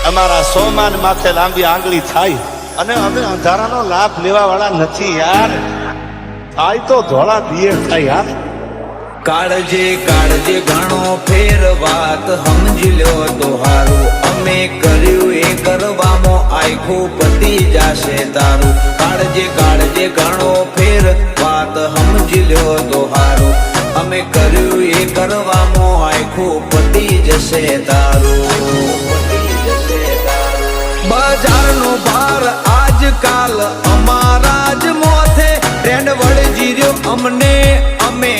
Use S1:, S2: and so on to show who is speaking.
S1: અમારા સોમાન માથે લાંબી આંગળી થાય અને અમે અંધારાનો લાભ લેવા વાળા નથી યાર. થાય તો ધોળા દિયે થાય યાર.
S2: કાળજે કાળજે ઘણો ફેર વાત સમજી લ્યો તો હારું. અમે કર્યું એ કરવામાં આખું પતી જાશે તારું. કાળજે કાળજે ઘણો ફેર વાત સમજી લ્યો તો હારું. અમે કર્યું એ કરવામાં આખું પતી જશે તારું. બજારનો ભાર આજકાલ અમારા જ મોથે ટ્રેન્ડ વળી જીર્યો અમને અમે